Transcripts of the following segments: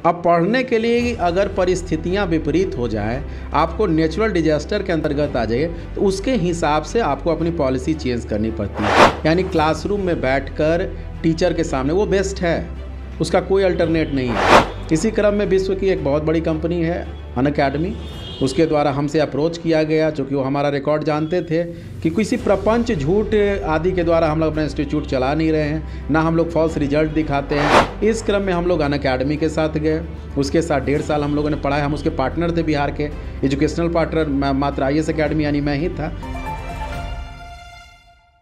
अब पढ़ने के लिए अगर परिस्थितियां विपरीत हो जाए, आपको नेचुरल डिजास्टर के अंतर्गत आ जाइए, तो उसके हिसाब से आपको अपनी पॉलिसी चेंज करनी पड़ती है। यानी क्लासरूम में बैठकर टीचर के सामने वो बेस्ट है, उसका कोई अल्टरनेट नहीं है। इसी क्रम में विश्व की एक बहुत बड़ी कंपनी है अनअकैडमी, उसके द्वारा हमसे अप्रोच किया गया, चूँकि वो हमारा रिकॉर्ड जानते थे कि किसी प्रपंच झूठ आदि के द्वारा हम लोग अपना इंस्टीट्यूट चला नहीं रहे हैं, ना हम लोग फॉल्स रिजल्ट दिखाते हैं। इस क्रम में हम लोग अनअकैडमी के साथ गए, उसके साथ 1.5 साल हम लोगों ने पढ़ाया। हम उसके पार्टनर थे, बिहार के एजुकेशनल पार्टनर मात्र IAS अकेडमी यानी मैं ही था।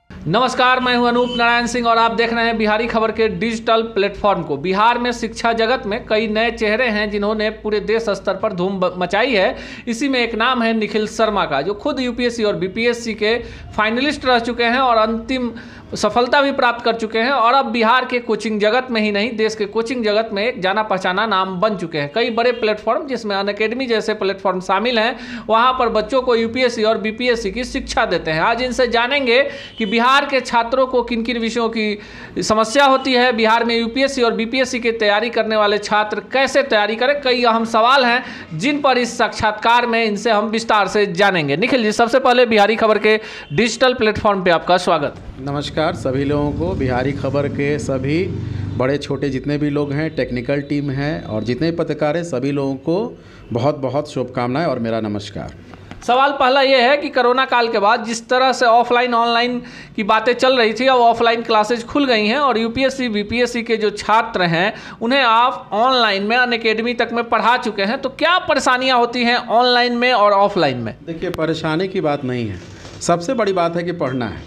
नमस्कार, मैं हूं अनूप नारायण सिंह और आप देख रहे हैं बिहारी खबर के डिजिटल प्लेटफॉर्म को। बिहार में शिक्षा जगत में कई नए चेहरे हैं जिन्होंने पूरे देश स्तर पर धूम मचाई है। इसी में एक नाम है निखिल शर्मा का, जो खुद UPSC और BPSC के फाइनलिस्ट रह चुके हैं और अंतिम सफलता भी प्राप्त कर चुके हैं। और अब बिहार के कोचिंग जगत में ही नहीं, देश के कोचिंग जगत में एक जाना पहचाना नाम बन चुके हैं। कई बड़े प्लेटफॉर्म जिसमें अनअकैडमी जैसे प्लेटफॉर्म शामिल हैं, वहाँ पर बच्चों को UPSC और BPSC की शिक्षा देते हैं। आज इनसे जानेंगे कि बिहार के छात्रों को किन किन विषयों की समस्या होती है, बिहार में UPSC और BPSC की तैयारी करने वाले छात्र कैसे तैयारी करें। कई अहम सवाल हैं जिन पर इस साक्षात्कार में इनसे हम विस्तार से जानेंगे। निखिल जी, सबसे पहले बिहारी खबर के डिजिटल प्लेटफॉर्म पर आपका स्वागत। नमस्कार सभी लोगों को। बिहारी खबर के सभी बड़े छोटे जितने भी लोग हैं, टेक्निकल टीम है और जितने पत्रकार हैं, सभी लोगों को बहुत बहुत शुभकामनाएं और मेरा नमस्कार। सवाल पहला ये है कि कोरोना काल के बाद जिस तरह से ऑफलाइन ऑनलाइन की बातें चल रही थी, अब ऑफलाइन क्लासेज खुल गई हैं और UPSC BPSC के जो छात्र हैं उन्हें आप ऑनलाइन में अनअकैडमी तक में पढ़ा चुके हैं, तो क्या परेशानियां होती हैं ऑनलाइन में और ऑफलाइन में? देखिए, परेशानी की बात नहीं है, सबसे बड़ी बात है कि पढ़ना है,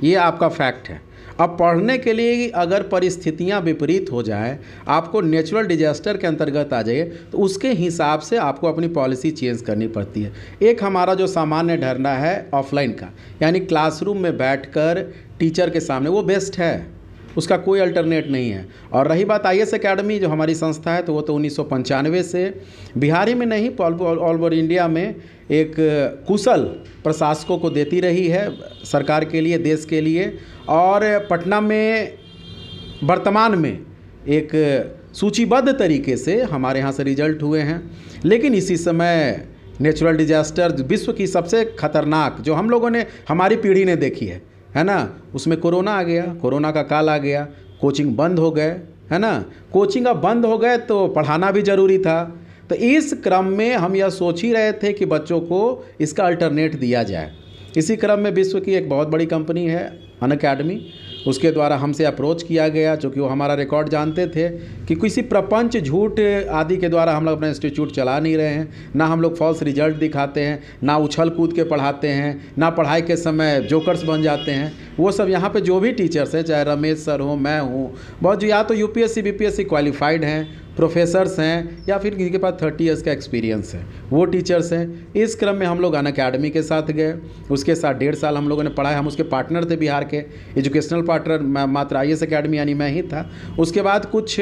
ये आपका फैक्ट है। अब पढ़ने के लिए अगर परिस्थितियां विपरीत हो जाए, आपको नेचुरल डिजास्टर के अंतर्गत आ जाइए, तो उसके हिसाब से आपको अपनी पॉलिसी चेंज करनी पड़ती है। एक हमारा जो सामान्य धरना है ऑफलाइन का, यानी क्लासरूम में बैठकर टीचर के सामने, वो बेस्ट है, उसका कोई अल्टरनेट नहीं है। और रही बात IAS अकेडमी जो हमारी संस्था है, तो वो तो 1995 से बिहार ही में नहीं, ऑल ओवर इंडिया में एक कुशल प्रशासकों को देती रही है, सरकार के लिए, देश के लिए। और पटना में वर्तमान में एक सूचीबद्ध तरीके से हमारे यहाँ से रिजल्ट हुए हैं। लेकिन इसी समय नेचुरल डिजास्टर, विश्व की सबसे खतरनाक जो हम लोगों ने, हमारी पीढ़ी ने देखी है ना, उसमें कोरोना आ गया, कोरोना का काल आ गया, कोचिंग बंद हो गए, है ना। कोचिंग अब बंद हो गए तो पढ़ाना भी ज़रूरी था। तो इस क्रम में हम यह सोच ही रहे थे कि बच्चों को इसका अल्टरनेट दिया जाए। इसी क्रम में विश्व की एक बहुत बड़ी कंपनी है अनअकैडमी, उसके द्वारा हमसे अप्रोच किया गया, चूँकि वो हमारा रिकॉर्ड जानते थे कि किसी प्रपंच झूठ आदि के द्वारा हम लोग अपना इंस्टीट्यूट चला नहीं रहे हैं, ना हम लोग फॉल्स रिजल्ट दिखाते हैं, ना उछल कूद के पढ़ाते हैं, ना पढ़ाई के समय जोकर्स बन जाते हैं। वो सब यहाँ पे जो भी टीचर्स हैं, चाहे रमेश सर हो, मैं हूँ, बहुत या तो UPSC BPSC क्वालिफाइड हैं, प्रोफेसर्स हैं, या फिर जिनके पास 30 इयर्स का एक्सपीरियंस है, वो टीचर्स हैं। इस क्रम में हम लोग अनअकैडमी के साथ गए, उसके साथ 1.5 साल हम लोगों ने पढ़ाया। हम उसके पार्टनर थे, बिहार के एजुकेशनल पार्टनर मात्र IAS अकेडमी यानी मैं ही था। उसके बाद कुछ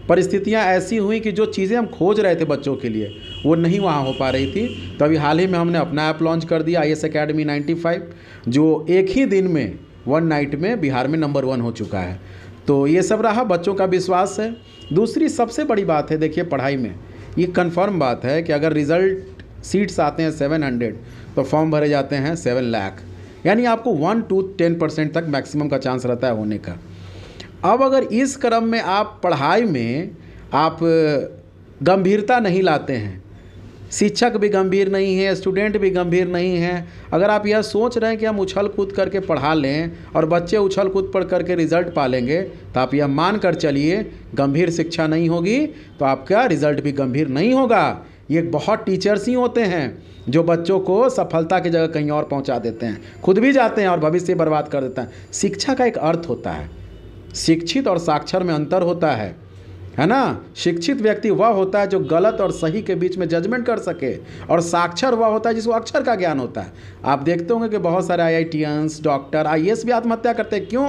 परिस्थितियां ऐसी हुई कि जो चीज़ें हम खोज रहे थे बच्चों के लिए, वो नहीं वहाँ हो पा रही थी। तो अभी हाल ही में हमने अपना ऐप लॉन्च कर दिया, IAS अकेडमी 95, जो एक ही दिन में 1 नाइट में बिहार में नंबर 1 हो चुका है। तो ये सब रहा, बच्चों का विश्वास है। दूसरी सबसे बड़ी बात है, देखिए पढ़ाई में ये कंफर्म बात है कि अगर रिज़ल्ट सीट्स आते हैं 700, तो फॉर्म भरे जाते हैं 7 लाख, यानी आपको 1 to 10% तक मैक्सिमम का चांस रहता है होने का। अब अगर इस क्रम में आप पढ़ाई में आप गंभीरता नहीं लाते हैं, शिक्षक भी गंभीर नहीं है, स्टूडेंट भी गंभीर नहीं है, अगर आप यह सोच रहे हैं कि हम उछल कूद करके पढ़ा लें और बच्चे उछल कूद पढ़ करके रिज़ल्ट पा लेंगे, तो आप यह मान कर चलिए गंभीर शिक्षा नहीं होगी तो आपका रिज़ल्ट भी गंभीर नहीं होगा। ये बहुत टीचर्स ही होते हैं जो बच्चों को सफलता की जगह कहीं और पहुंचा देते हैं, खुद भी जाते हैं और भविष्य बर्बाद कर देते हैं। शिक्षा का एक अर्थ होता है, शिक्षित और साक्षर में अंतर होता है ना। शिक्षित व्यक्ति वह होता है जो गलत और सही के बीच में जजमेंट कर सके, और साक्षर वह होता है जिसको अक्षर का ज्ञान होता है। आप देखते होंगे कि बहुत सारे IITians, डॉक्टर, IAS भी आत्महत्या करते हैं। क्यों?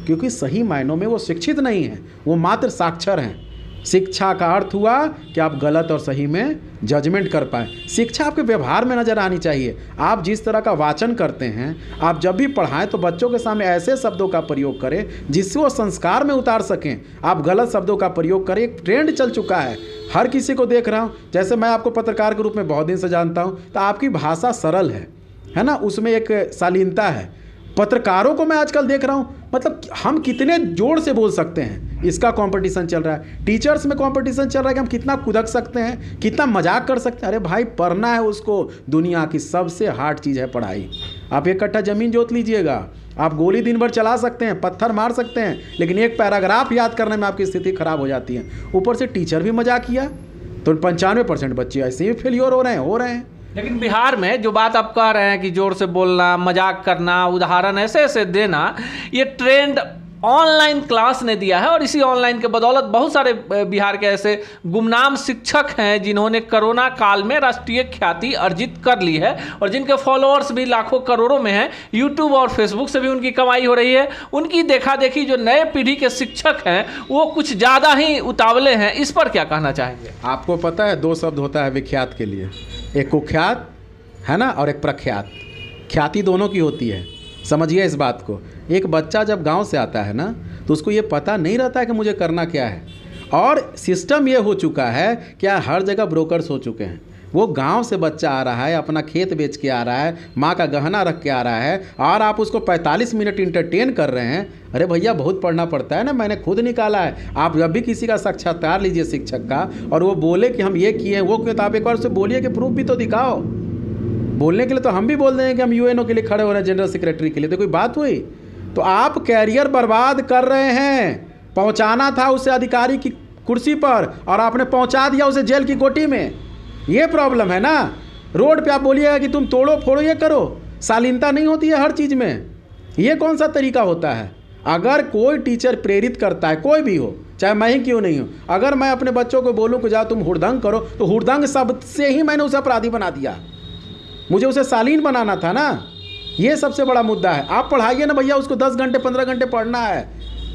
क्योंकि सही मायनों में वो शिक्षित नहीं है, वो मात्र साक्षर हैं। शिक्षा का अर्थ हुआ कि आप गलत और सही में जजमेंट कर पाए। शिक्षा आपके व्यवहार में नज़र आनी चाहिए। आप जिस तरह का वाचन करते हैं, आप जब भी पढ़ाएं तो बच्चों के सामने ऐसे शब्दों का प्रयोग करें जिससे वो संस्कार में उतार सकें। आप गलत शब्दों का प्रयोग करें। एक ट्रेंड चल चुका है, हर किसी को देख रहा हूँ। जैसे मैं आपको पत्रकार के रूप में बहुत दिन से जानता हूँ, तो आपकी भाषा सरल है ना, उसमें एक शालीनता है। पत्रकारों को मैं आजकल देख रहा हूँ, मतलब हम कितने जोर से बोल सकते हैं, इसका कंपटीशन चल रहा है। टीचर्स में कंपटीशन चल रहा है कि हम कितना कूदक सकते हैं, कितना मजाक कर सकते हैं। अरे भाई, पढ़ना है उसको। दुनिया की सबसे हार्ड चीज़ है पढ़ाई। आप एक कट्ठा ज़मीन जोत लीजिएगा, आप गोली दिन भर चला सकते हैं, पत्थर मार सकते हैं, लेकिन एक पैराग्राफ याद करने में आपकी स्थिति खराब हो जाती है। ऊपर से टीचर भी मजाक किया तो 95% बच्चे ऐसे ही फेलियर हो रहे हैं। लेकिन बिहार में जो बात आप कह रहे हैं कि जोर से बोलना, मजाक करना, उदाहरण ऐसे ऐसे देना, ये ट्रेंड ऑनलाइन क्लास ने दिया है। और इसी ऑनलाइन के बदौलत बहुत सारे बिहार के ऐसे गुमनाम शिक्षक हैं जिन्होंने कोरोना काल में राष्ट्रीय ख्याति अर्जित कर ली है और जिनके फॉलोअर्स भी लाखों करोड़ों में हैं। यूट्यूब और फेसबुक से भी उनकी कमाई हो रही है। उनकी देखा देखी जो नए पीढ़ी के शिक्षक हैं वो कुछ ज़्यादा ही उतावले हैं। इस पर क्या कहना चाहेंगे? आपको पता है, 2 शब्द होता है विख्यात के लिए, एक कुख्यात है ना, और एक प्रख्यात। ख्याति दोनों की होती है, समझिए इस बात को। एक बच्चा जब गांव से आता है ना, तो उसको ये पता नहीं रहता है कि मुझे करना क्या है। और सिस्टम ये हो चुका है क्या, हर जगह ब्रोकर्स हो चुके हैं। वो गांव से बच्चा आ रहा है, अपना खेत बेच के आ रहा है, माँ का गहना रख के आ रहा है, और आप उसको 45 मिनट इंटरटेन कर रहे हैं। अरे भैया, बहुत पढ़ना पड़ता है ना, मैंने खुद निकाला है। आप जब भी किसी का साक्षात्कार लीजिए शिक्षक का, और वो बोले कि हम ये किए हैं वो किए, तो आप एक बार उससे बोलिए कि प्रूफ भी तो दिखाओ। बोलने के लिए तो हम भी बोल देंगे कि हम यूएनओ के लिए खड़े हो रहे हैं, जनरल सेक्रेटरी के लिए, तो कोई बात हुई? तो आप कैरियर बर्बाद कर रहे हैं। पहुंचाना था उसे अधिकारी की कुर्सी पर और आपने पहुंचा दिया उसे जेल की कोठी में। ये प्रॉब्लम है ना। रोड पे आप बोलिएगा कि तुम तोड़ो फोड़ो ये करो, शालीनता नहीं होती है हर चीज़ में। ये कौन सा तरीका होता है? अगर कोई टीचर प्रेरित करता है, कोई भी हो, चाहे मैं ही क्यों नहीं हूँ, अगर मैं अपने बच्चों को बोलूँ कि जाओ तुम हुड़दंग करो, तो हुड़दंग शब्द से ही मैंने उसे अपराधी बना दिया। मुझे उसे शालीन बनाना था ना। ये सबसे बड़ा मुद्दा है। आप पढ़ाइए ना भैया, उसको 10 घंटे 15 घंटे पढ़ना है,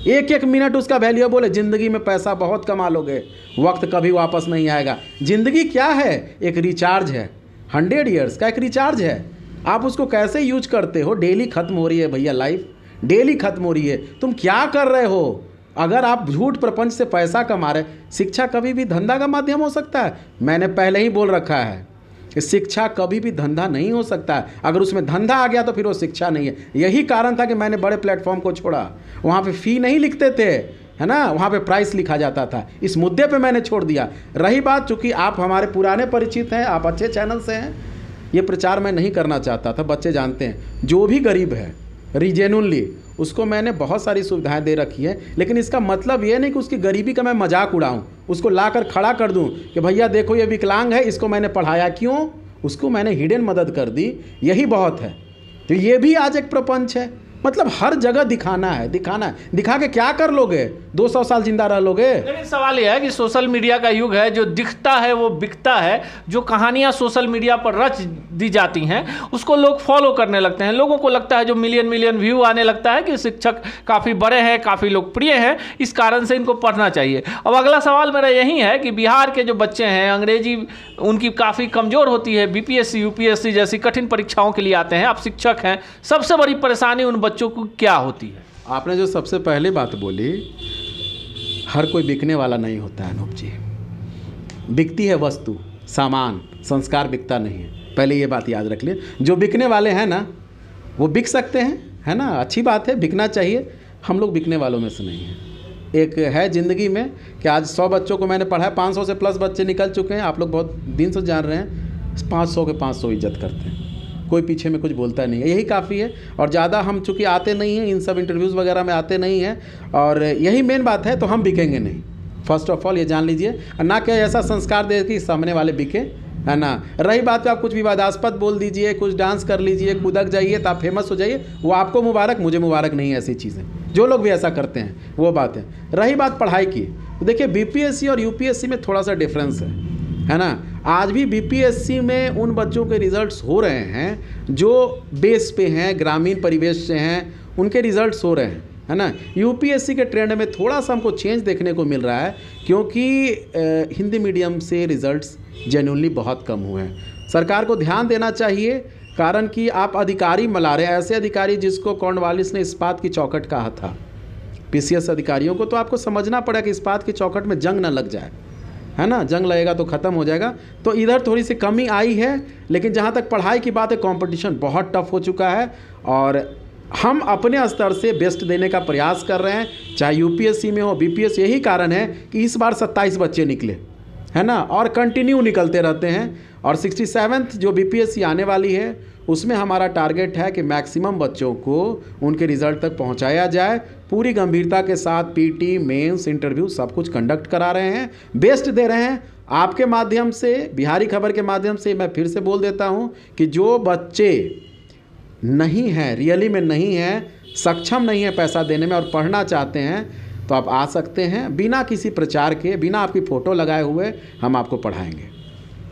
एक मिनट उसका वैल्यू बोले। ज़िंदगी में पैसा बहुत कमा लोगे, वक्त कभी वापस नहीं आएगा। ज़िंदगी क्या है? एक रिचार्ज है, 100 ईयर्स का एक रिचार्ज है। आप उसको कैसे यूज करते हो? डेली ख़त्म हो रही है भैया, लाइफ डेली ख़त्म हो रही है। तुम क्या कर रहे हो? अगर आप झूठ प्रपंच से पैसा कमा रहे, शिक्षा कभी भी धंधा का माध्यम हो सकता है? मैंने पहले ही बोल रखा है कि शिक्षा कभी भी धंधा नहीं हो सकता है। अगर उसमें धंधा आ गया तो फिर वो शिक्षा नहीं है। यही कारण था कि मैंने बड़े प्लेटफॉर्म को छोड़ा। वहाँ पे फ़ी नहीं लिखते थे, है ना, वहाँ पे प्राइस लिखा जाता था। इस मुद्दे पे मैंने छोड़ दिया। रही बात, चूँकि आप हमारे पुराने परिचित हैं, आप अच्छे चैनल से हैं, ये प्रचार मैं नहीं करना चाहता था। बच्चे जानते हैं, जो भी गरीब है रीजेनुअली उसको मैंने बहुत सारी सुविधाएं दे रखी है। लेकिन इसका मतलब ये नहीं कि उसकी गरीबी का मैं मजाक उड़ाऊं, उसको लाकर खड़ा कर दूं कि भैया देखो ये विकलांग है, इसको मैंने पढ़ाया। क्यों? उसको मैंने हिडन मदद कर दी, यही बहुत है। तो ये भी आज एक प्रपंच है। मतलब हर जगह दिखाना है, दिखाना है। दिखा के क्या कर लोगे? 200 साल जिंदा रह लोगे? लेकिन सवाल यह है कि सोशल मीडिया का युग है, जो दिखता है वो बिकता है। जो कहानियां सोशल मीडिया पर रच दी जाती हैं उसको लोग फॉलो करने लगते हैं। लोगों को लगता है, जो मिलियन व्यू आने लगता है, कि शिक्षक काफ़ी बड़े हैं, काफ़ी लोकप्रिय हैं, इस कारण से इनको पढ़ना चाहिए। अब अगला सवाल मेरा यही है कि बिहार के जो बच्चे हैं, अंग्रेजी उनकी काफ़ी कमज़ोर होती है, बीपीएससी यूपीएससी जैसी कठिन परीक्षाओं के लिए आते हैं, आप शिक्षक हैं, सबसे बड़ी परेशानी उन बच्चों को क्या होती है? आपने जो सबसे पहली बात बोली, हर कोई बिकने वाला नहीं होता है अनूप जी। बिकती है वस्तु, सामान, संस्कार बिकता नहीं है। पहले ये बात याद रख लिए। जो बिकने वाले हैं ना, वो बिक सकते हैं, है ना, अच्छी बात है, बिकना चाहिए। हम लोग बिकने वालों में से नहीं हैं। एक है ज़िंदगी में कि आज 100 बच्चों को मैंने पढ़ाया, 500 से प्लस बच्चे निकल चुके हैं। आप लोग बहुत दिन से जान रहे हैं, 500 के 500 इज्जत करते हैं, कोई पीछे में कुछ बोलता नहीं है, यही काफ़ी है। और ज़्यादा हम चूँकि आते नहीं हैं, इन सब इंटरव्यूज़ वगैरह में आते नहीं हैं, और यही मेन बात है, तो हम बिकेंगे नहीं। फर्स्ट ऑफ ऑल ये जान लीजिए, ना कि ऐसा संस्कार दे कि सामने वाले बिके, है ना। रही बात, आप कुछ विवादास्पद बोल दीजिए, कुछ डांस कर लीजिए, कूदक जाइए तो आप फेमस हो जाइए, वो आपको मुबारक, मुझे मुबारक नहीं है ऐसी चीज़ें। जो लोग भी ऐसा करते हैं वो बात है। रही बात पढ़ाई की, तो देखिए बीपीएससी और यूपीएससी में थोड़ा सा डिफरेंस है ना। आज भी बीपीएससी में उन बच्चों के रिज़ल्ट्स हो रहे हैं जो बेस पे हैं, ग्रामीण परिवेश से हैं, उनके रिज़ल्ट्स हो रहे हैं। है ना। यूपीएससी के ट्रेंड में थोड़ा सा हमको चेंज देखने को मिल रहा है, क्योंकि हिंदी मीडियम से रिजल्ट्स जेन्युइनली बहुत कम हुए हैं। सरकार को ध्यान देना चाहिए, कारण कि आप अधिकारी मला रहे हैं, ऐसे अधिकारी जिसको कॉर्नवालिस ने इस्पात की चौखट कहा था, पीसीएस अधिकारियों को, तो आपको समझना पड़ेगा कि इस्पात की चौखट में जंग ना लग जाए, है ना। जंग लगेगा तो ख़त्म हो जाएगा। तो इधर थोड़ी सी कमी आई है, लेकिन जहाँ तक पढ़ाई की बात है, कंपटीशन बहुत टफ हो चुका है और हम अपने स्तर से बेस्ट देने का प्रयास कर रहे हैं, चाहे यूपीएससी में हो, बीपीएससी। यही कारण है कि इस बार 27 बच्चे निकले, है ना, और कंटिन्यू निकलते रहते हैं। और 67th जो बीपीएससी आने वाली है, उसमें हमारा टारगेट है कि मैक्सिमम बच्चों को उनके रिज़ल्ट तक पहुंचाया जाए। पूरी गंभीरता के साथ पीटी, मेंस, इंटरव्यू सब कुछ कंडक्ट करा रहे हैं, बेस्ट दे रहे हैं। आपके माध्यम से, बिहारी खबर के माध्यम से मैं फिर से बोल देता हूं कि जो बच्चे नहीं हैं, रियली में नहीं हैं, सक्षम नहीं है पैसा देने में और पढ़ना चाहते हैं, तो आप आ सकते हैं। बिना किसी प्रचार के, बिना आपकी फ़ोटो लगाए हुए हम आपको पढ़ाएंगे।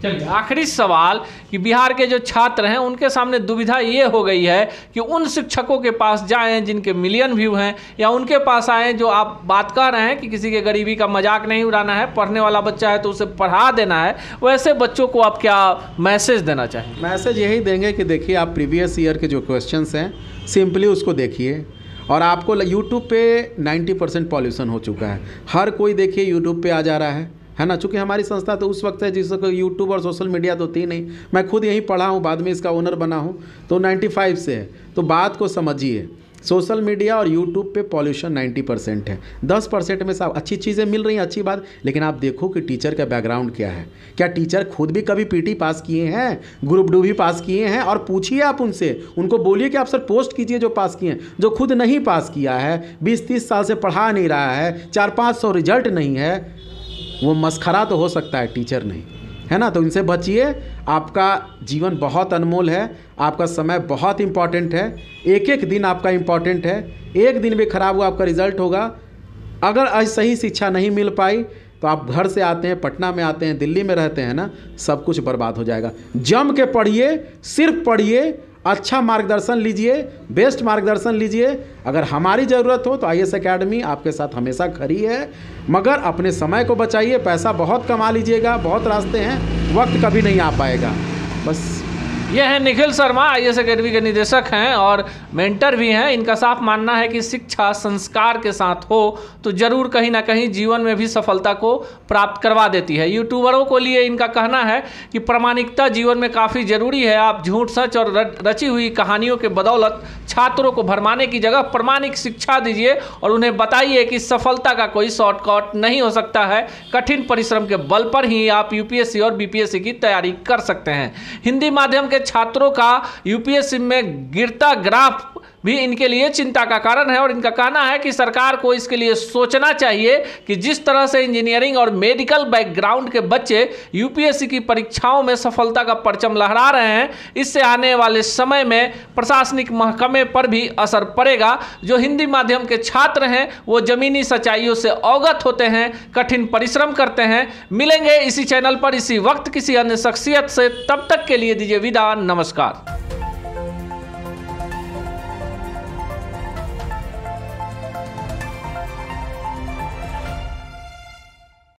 चलिए, आखिरी सवाल कि बिहार के जो छात्र हैं उनके सामने दुविधा ये हो गई है कि उन शिक्षकों के पास जाएं जिनके मिलियन व्यू हैं, या उनके पास आएँ जो आप बात कह रहे हैं कि किसी के गरीबी का मजाक नहीं उड़ाना है, पढ़ने वाला बच्चा है तो उसे पढ़ा देना है। वैसे बच्चों को आप क्या मैसेज देना चाहेंगे? मैसेज यही देंगे कि देखिए, आप प्रीवियस ईयर के जो क्वेश्चंस हैं सिंपली उसको देखिए। और आपको यूट्यूब पे 90% पॉल्यूशन हो चुका है, हर कोई देखिए यूट्यूब पे आ जा रहा है ना। चूँकि हमारी संस्था तो उस वक्त है जिसको यूट्यूब और सोशल मीडिया तो थी नहीं, मैं खुद यहीं पढ़ा हूँ, बाद में इसका ओनर बना हूँ, तो 95 से है। तो बात को समझिए, सोशल मीडिया और यूट्यूब पे पॉल्यूशन 90% है। 10% में सब अच्छी चीज़ें मिल रही हैं, अच्छी बात, लेकिन आप देखो कि टीचर का बैकग्राउंड क्या है। क्या टीचर खुद भी कभी पीटी पास किए हैं, ग्रुप डू भी पास किए हैं? और पूछिए आप उनसे, उनको बोलिए कि आप सर पोस्ट कीजिए जो पास किए हैं। जो खुद नहीं पास किया है, 20-30 साल से पढ़ा नहीं रहा है, 400-500 रिजल्ट नहीं है, वो मस्खरा तो हो सकता है, टीचर नहीं, है ना। तो इनसे बचिए। आपका जीवन बहुत अनमोल है, आपका समय बहुत इम्पॉर्टेंट है, एक एक दिन आपका इम्पॉर्टेंट है। एक दिन भी खराब हुआ आपका रिजल्ट होगा। अगर आज सही शिक्षा नहीं मिल पाई तो आप घर से आते हैं, पटना में आते हैं, दिल्ली में रहते हैं ना, सब कुछ बर्बाद हो जाएगा। जम के पढ़िए, सिर्फ पढ़िए, अच्छा मार्गदर्शन लीजिए, बेस्ट मार्गदर्शन लीजिए। अगर हमारी ज़रूरत हो तो IAS एकेडमी आपके साथ हमेशा खड़ी है, मगर अपने समय को बचाइए। पैसा बहुत कमा लीजिएगा, बहुत रास्ते हैं, वक्त कभी नहीं आ पाएगा। बस ये हैं निखिल शर्मा, IAS एकेडमी के निदेशक हैं और मेंटर भी हैं। इनका साफ मानना है कि शिक्षा संस्कार के साथ हो तो जरूर कहीं ना कहीं जीवन में भी सफलता को प्राप्त करवा देती है। यूट्यूबरों को लिए इनका कहना है कि प्रामाणिकता जीवन में काफ़ी ज़रूरी है। आप झूठ, सच और रची हुई कहानियों के बदौलत छात्रों को भरमाने की जगह प्रामाणिक शिक्षा दीजिए और उन्हें बताइए कि सफलता का कोई शॉर्टकट नहीं हो सकता है। कठिन परिश्रम के बल पर ही आप UPSC और BPSC की तैयारी कर सकते हैं। हिंदी माध्यम के छात्रों का UPSC में गिरता ग्राफ भी इनके लिए चिंता का कारण है और इनका कहना है कि सरकार को इसके लिए सोचना चाहिए कि जिस तरह से इंजीनियरिंग और मेडिकल बैकग्राउंड के बच्चे UPSC की परीक्षाओं में सफलता का परचम लहरा रहे हैं, इससे आने वाले समय में प्रशासनिक महकमे पर भी असर पड़ेगा। जो हिंदी माध्यम के छात्र हैं वो जमीनी सच्चाइयों से अवगत होते हैं, कठिन परिश्रम करते हैं। मिलेंगे इसी चैनल पर इसी वक्त किसी अन्य शख्सियत से, तब तक के लिए दीजिए विदा। नमस्कार।